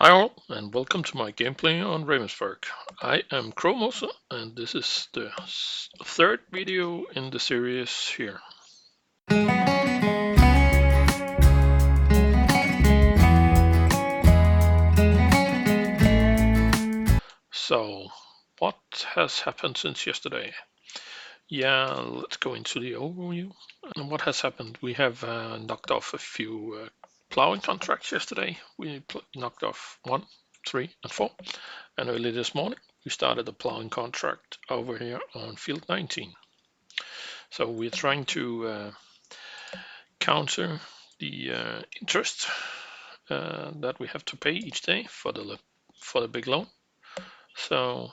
Hi all, and welcome to my gameplay on Ravensberg. I am Chromosa, and this is the third video in the series here. So, what has happened since yesterday? Yeah, let's go into the overview. And what has happened? We have knocked off a few plowing contracts yesterday. We knocked off 1, 3, and 4. And early this morning, we started a plowing contract over here on field 19. So we're trying to counter the interest that we have to pay each day for the big loan. So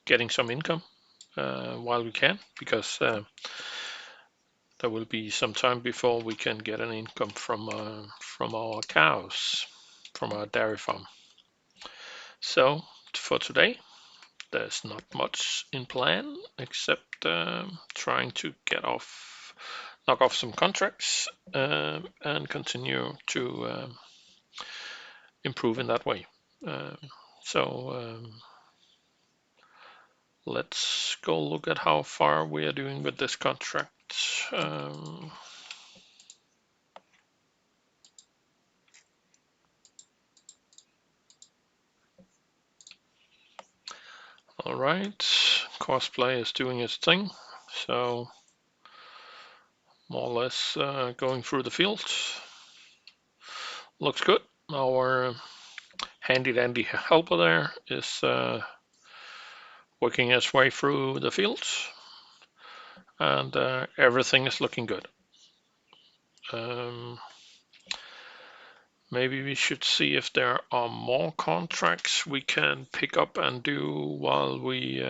getting some income while we can, because there will be some time before we can get an income from our cows, from our dairy farm. So for today, there's not much in plan except trying to knock off some contracts and continue to improve in that way. So let's go look at how far we are doing with this contract. Um, all right, cosplay is doing its thing, so more or less going through the field. Looks good. Our handy dandy helper there is working its way through the fields, and everything is looking good. Maybe we should see if there are more contracts we can pick up and do while we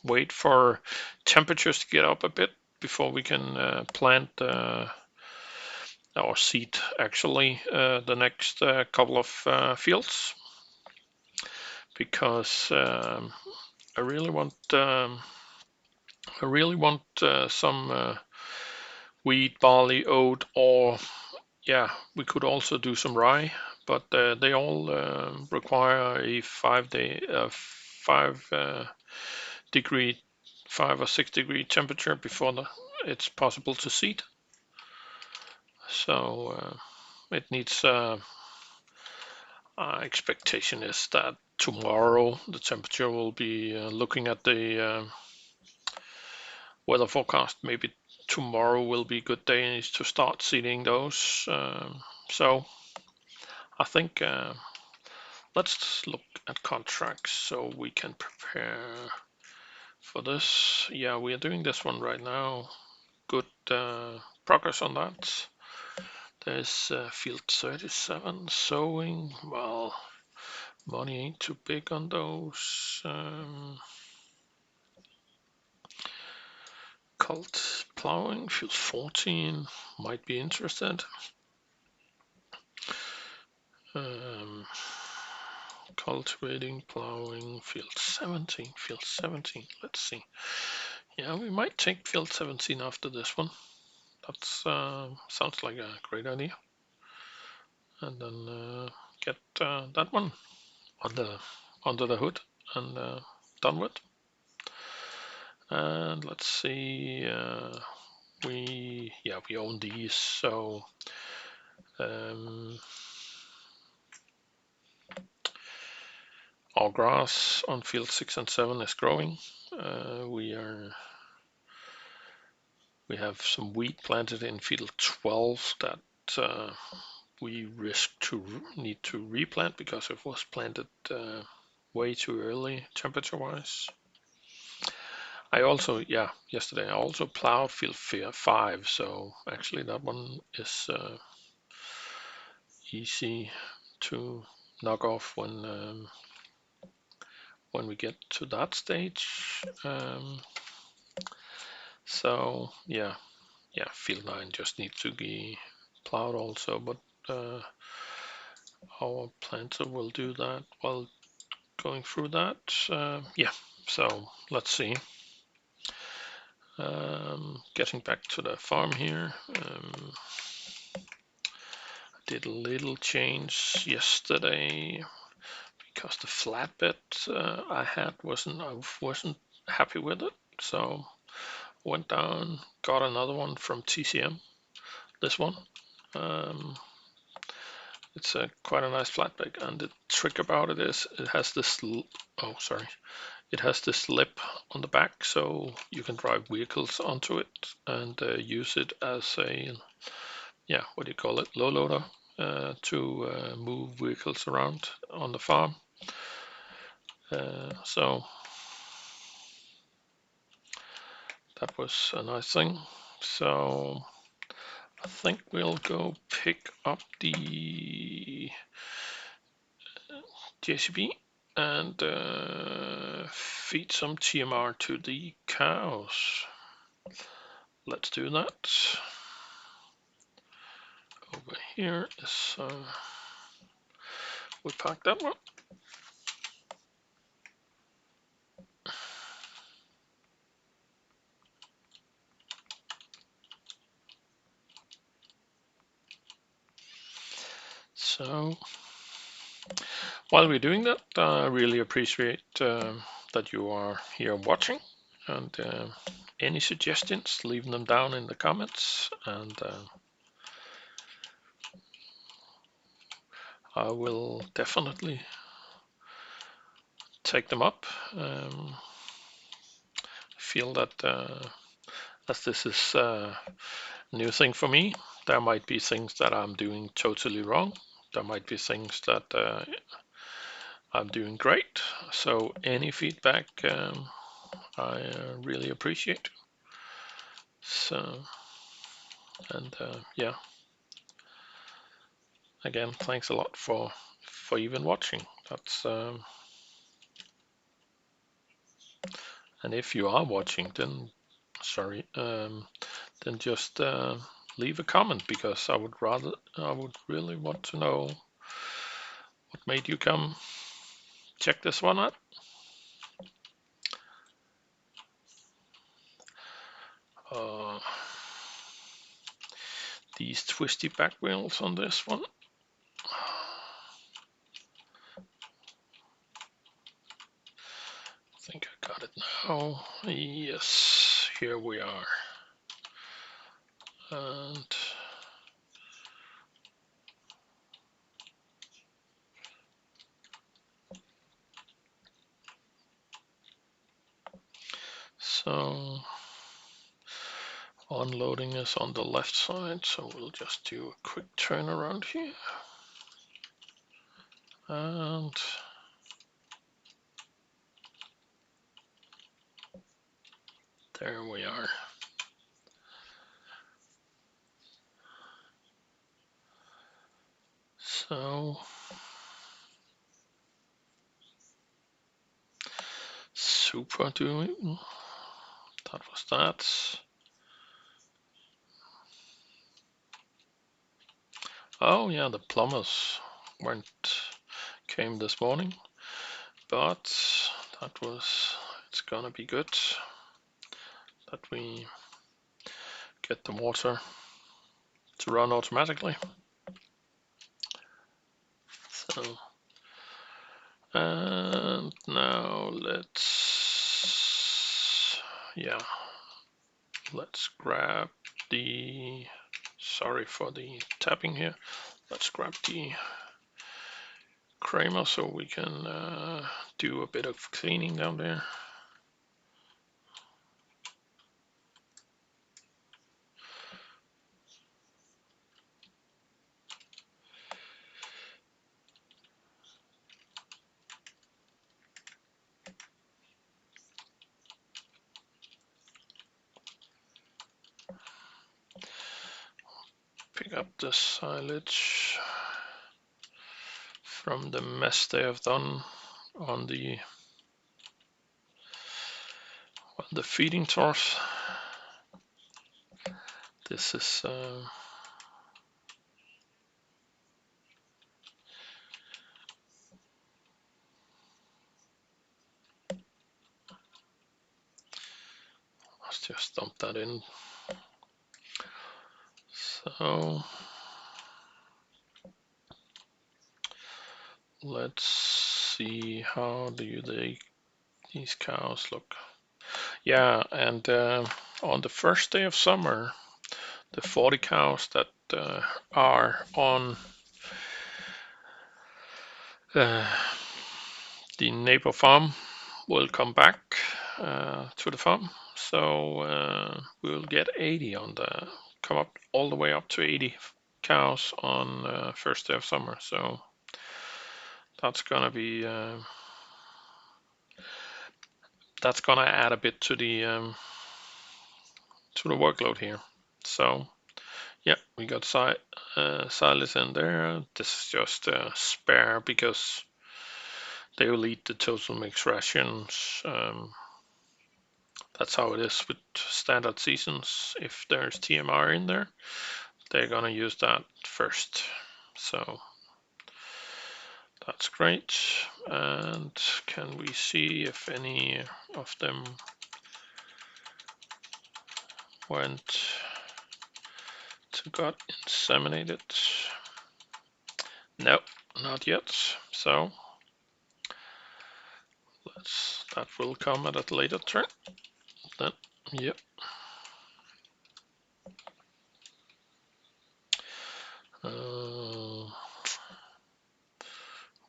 wait for temperatures to get up a bit before we can plant or seed actually the next couple of fields, because I really want some wheat, barley, oat, or yeah, we could also do some rye, but they all require a 5 or 6 degree temperature before it's possible to seed. So it needs. Expectation is that tomorrow the temperature will be looking at the weather forecast. Maybe tomorrow will be good days to start seeding those. So I think let's look at contracts so we can prepare for this. Yeah, we are doing this one right now. Good progress on that. There's field 37 sowing. Well, money ain't too big on those. Cult plowing, field 14, might be interested. Cultivating, plowing, field 17, let's see. Yeah, we might take field 17 after this one. That sounds like a great idea. And then get that one under the hood and done with. And let's see, we own these, so our grass on field 6 and 7 is growing. We have some wheat planted in field 12 that we need to replant because it was planted way too early temperature-wise. Yesterday I also plowed field 5, so actually that one is easy to knock off when we get to that stage. So yeah, field 9 just needs to be plowed also, but our planter will do that while going through that. So let's see. Getting back to the farm here. did a little change yesterday because the flatbed I had I wasn't happy with it. So went down, got another one from TCM. This one. Um, it's quite a nice flatbed, and the trick about it is it has this. Oh, sorry. It has this lip on the back, so you can drive vehicles onto it and use it as a, yeah, what do you call it, low loader to move vehicles around on the farm. So that was a nice thing. So I think we'll go pick up the JCB and feed some TMR to the cows. Let's do that. Over here is we packed that one. So while we're doing that, I really appreciate that you are here watching, and any suggestions, leave them down in the comments, and I will definitely take them up. Feel that as this is a new thing for me, there might be things that I'm doing totally wrong. There might be things that I'm doing great. So any feedback I really appreciate. So, and yeah, again, thanks a lot for even watching. That's and if you are watching, then sorry, then just leave a comment, because I would really want to know what made you come check this one out. Uh, these twisty back wheels on this one. I think I got it now. Yes, here we are. And so unloading is on the left side, so we'll just do a quick turn around here. And there we are. So super doing. That was that. Oh yeah, the plumbers came this morning, but it's gonna be good that we get the water to run automatically. So, and now let's grab the, sorry for the tapping here, let's grab the Kramer so we can do a bit of cleaning down there. Pick up the silage from the mess they have done on the feeding trough. This is let's just dump that in. So let's see how these cows look. Yeah, and on the first day of summer, the 40 cows that are on uh, the neighbor farm will come back to the farm. So we'll get 80 on the come up all the way up to 80 cows on first day of summer. So that's gonna be that's gonna add a bit to the workload here. So yeah, we got Silas in there. This is just a spare because they will eat the total mix rations. That's how it is with standard seasons. If there's TMR in there, they're gonna use that first. So that's great. And can we see if any of them went to got inseminated? No, not yet. So that will come at a later turn. Then, yep.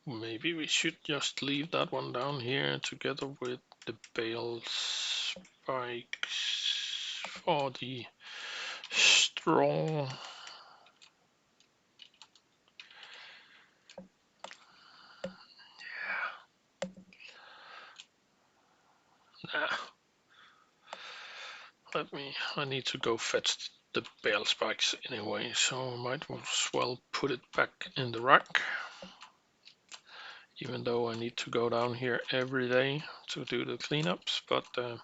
Maybe we should just leave that one down here together with the bale spikes for the straw. Nah, I need to go fetch the bale spikes anyway, so I might as well put it back in the rack. Even though I need to go down here every day to do the cleanups, but I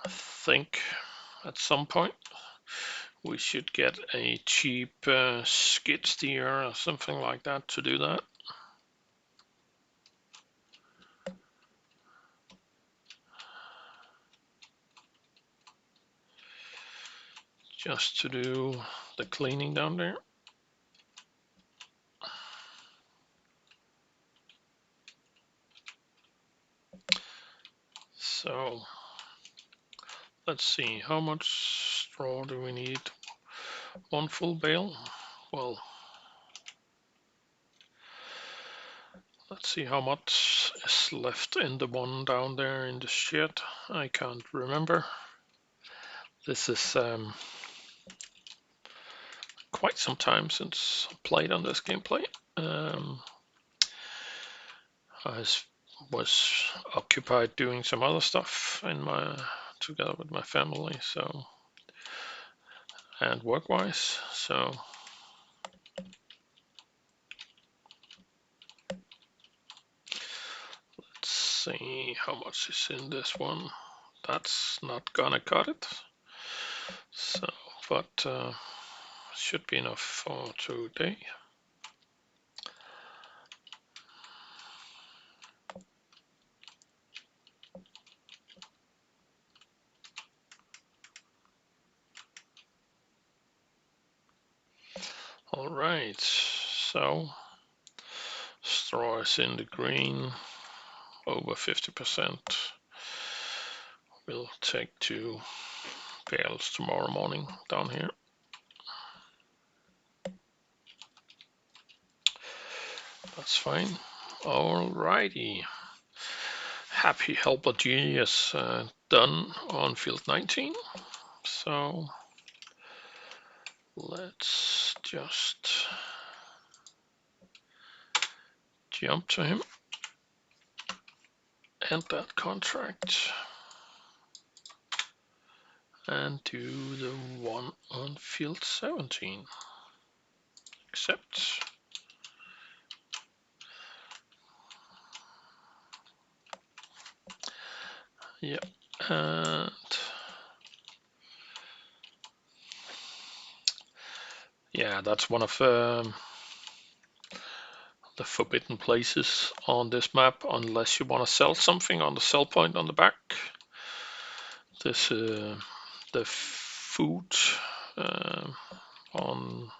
think at some point we should get a cheap skid steer or something like that to do that. Just to do the cleaning down there. So let's see, how much straw do we need? One full bale? Well, let's see how much is left in the one down there in the shed. I can't remember. This is quite some time since I played on this gameplay. I was occupied doing some other stuff together with my family, so and work-wise. So let's see how much is in this one. That's not gonna cut it. So, but should be enough for today. All right, so straw is in the green, over 50%. We'll take 2 bales tomorrow morning down here. That's fine. Alrighty. Happy Helper G is done on field 19. So let's just jump to him. End that contract. And do the one on field 17. Accept. Yep. And yeah, that's one of the forbidden places on this map, unless you want to sell something on the sell point on the back. This the food on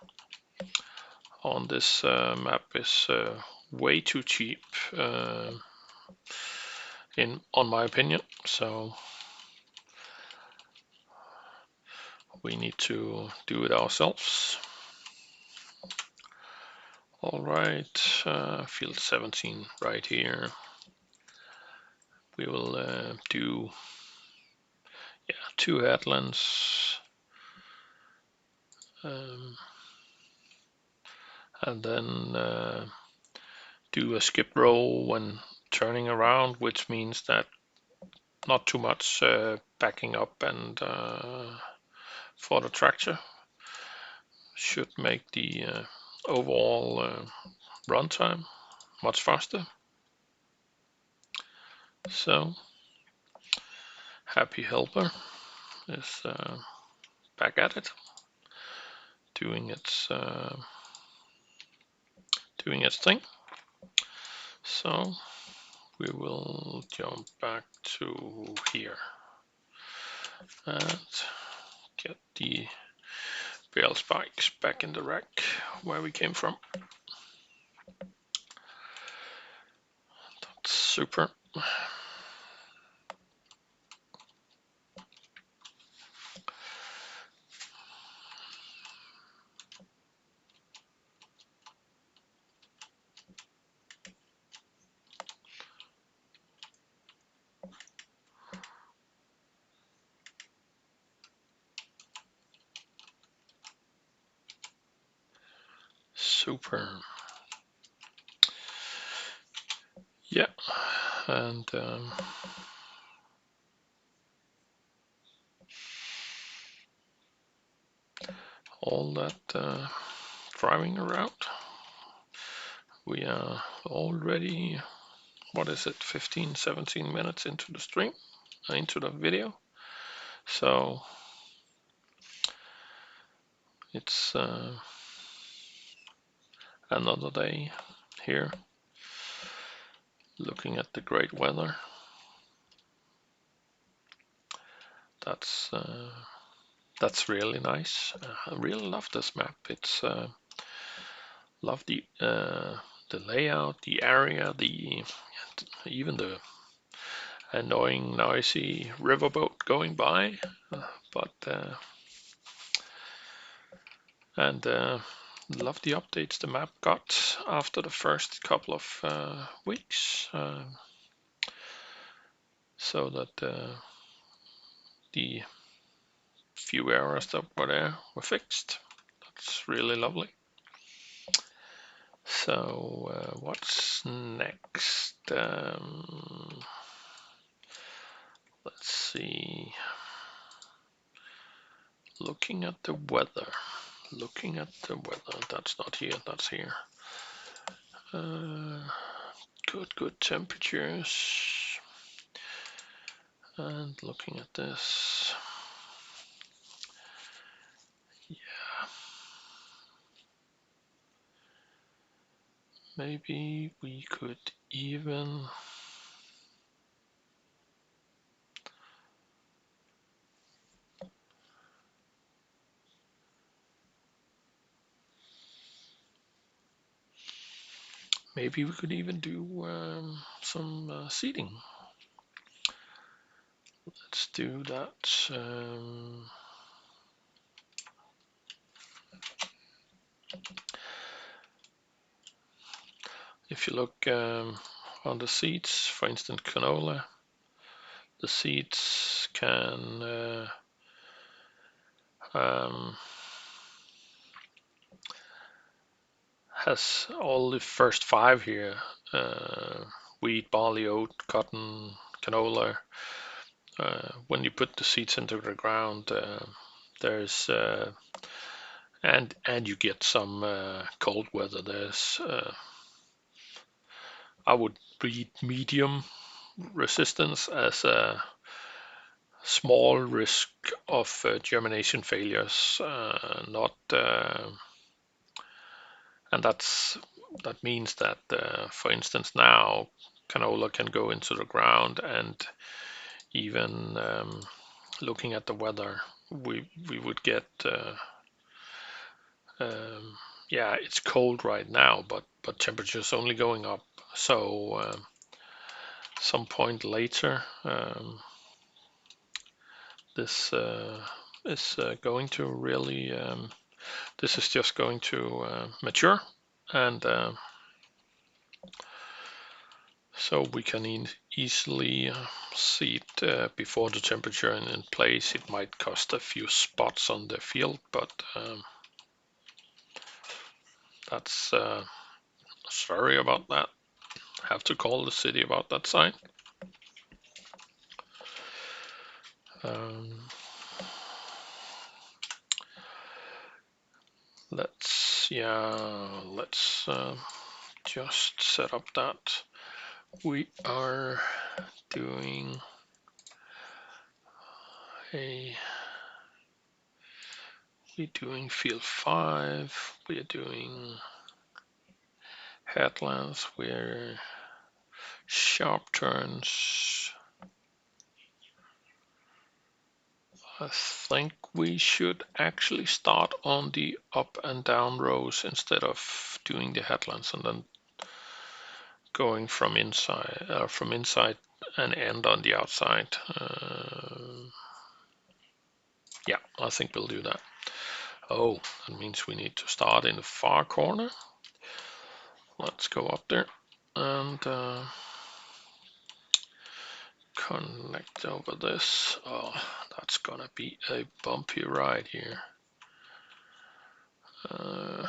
this map is way too cheap, on my opinion. So we need to do it ourselves. All right, field 17 right here. We will do 2 headlands, and then do a skip roll when turning around, which means that not too much backing up and for the tractor should make the overall runtime much faster. So Happy Helper is back at it, doing its thing. So we will jump back to here and get the bale spikes back in the rack where we came from. That's super. Super. Yeah, and all that driving around, we are already, what is it, 15-17 minutes into the stream, into the video. So it's another day here looking at the great weather. That's really nice. I really love this map. It's love the layout, the area, even the annoying, noisy riverboat going by. And love the updates the map got after the first couple of weeks, so that the few errors that were there were fixed. That's really lovely. So what's next? Let's see. Looking at the weather. That's not here, that's here. Good temperatures. And looking at this. Yeah. Maybe we could even do some seating. Let's do that. If you look on the seats, for instance, canola, the seats can has all the first 5 here: wheat, barley, oat, cotton, canola. When you put the seeds into the ground, there's and you get some cold weather. There's I would breed medium resistance as a small risk of germination failures, not and that means that for instance now canola can go into the ground, and even looking at the weather we would get yeah, it's cold right now, but temperature's only going up. So some point later, this is going to really, this is just going to mature, and so we can easily see it before the temperature in place. It might cost a few spots on the field, but that's sorry about that. Have to call the city about that sign. Um, let's just set up that we are doing a we're doing field 5, we're doing headlands, we're sharp turns. I think we should actually start on the up and down rows instead of doing the headlands and then going from inside and end on the outside. Yeah, I think we'll do that. Oh, that means we need to start in the far corner. Let's go up there and connect over this. Oh, that's gonna be a bumpy ride here. Uh,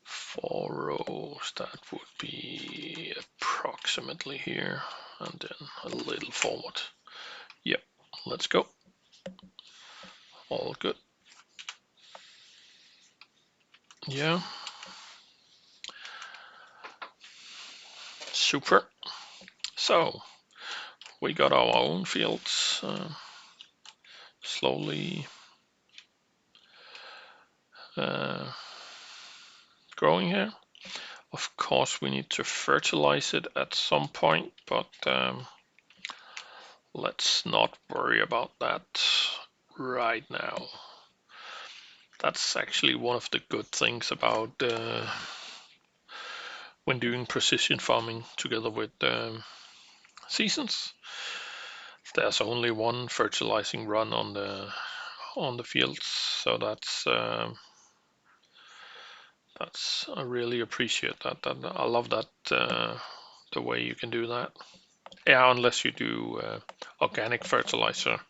Four rows, that would be approximately here, and then a little forward. Yep, let's go. All good. Yeah. Super. So we got our own fields slowly uh, growing here. Of course, we need to fertilize it at some point, but let's not worry about that right now. That's actually one of the good things about when doing precision farming together with seasons. There's only one fertilizing run on the fields, so that's I really appreciate that. I love that the way you can do that. Yeah, unless you do organic fertilizer,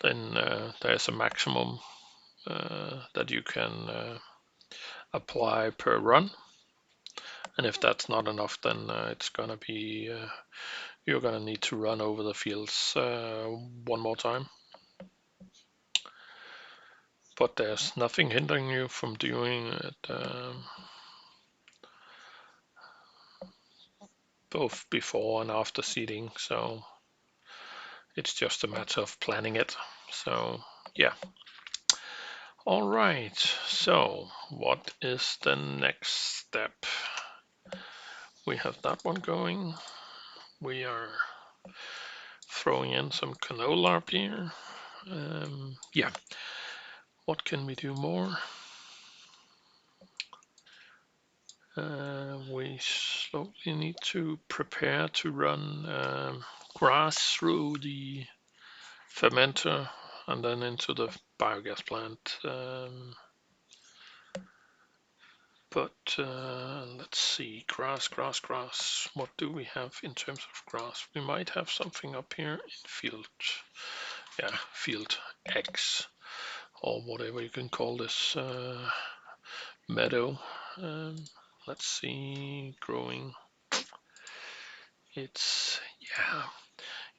then there's a maximum that you can apply per run, and if that's not enough, then it's gonna be you're gonna need to run over the fields one more time. But there's nothing hindering you from doing it both before and after seeding, so it's just a matter of planning it. So yeah. All right, so what is the next step? We have that one going. We are throwing in some canola up here. Yeah, what can we do more? We slowly need to prepare to run grass through the fermenter and then into the biogas plant. But let's see, grass. What do we have in terms of grass? We might have something up here in field, yeah, field X or whatever you can call this meadow. Um, let's see, growing. Yeah,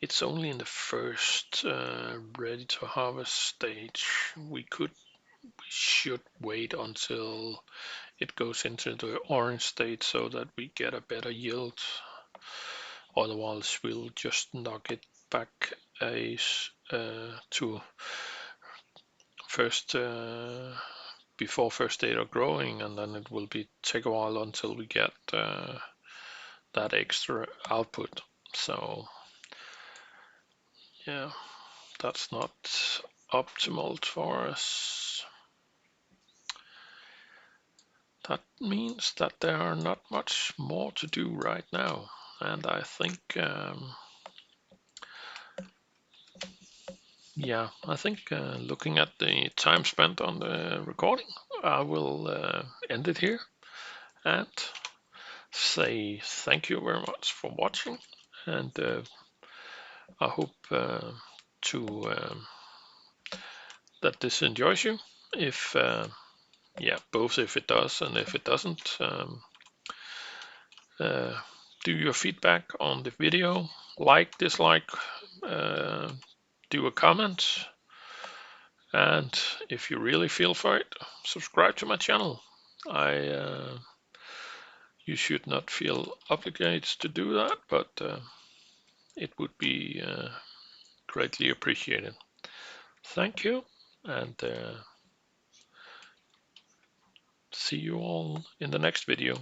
it's only in the first ready to harvest stage. We should wait until it goes into the orange state so that we get a better yield. Otherwise, we'll just knock it back to first before first data growing, and then it will take a while until we get that extra output. So yeah, that's not optimal for us. That means that there are not much more to do right now, and I think looking at the time spent on the recording, I will end it here and say thank you very much for watching, and I hope to that this enjoys you. If both if it does and if it doesn't, do your feedback on the video, like, dislike, do a comment, and if you really feel for it, subscribe to my channel. You should not feel obligated to do that, but it would be greatly appreciated. Thank you, and see you all in the next video.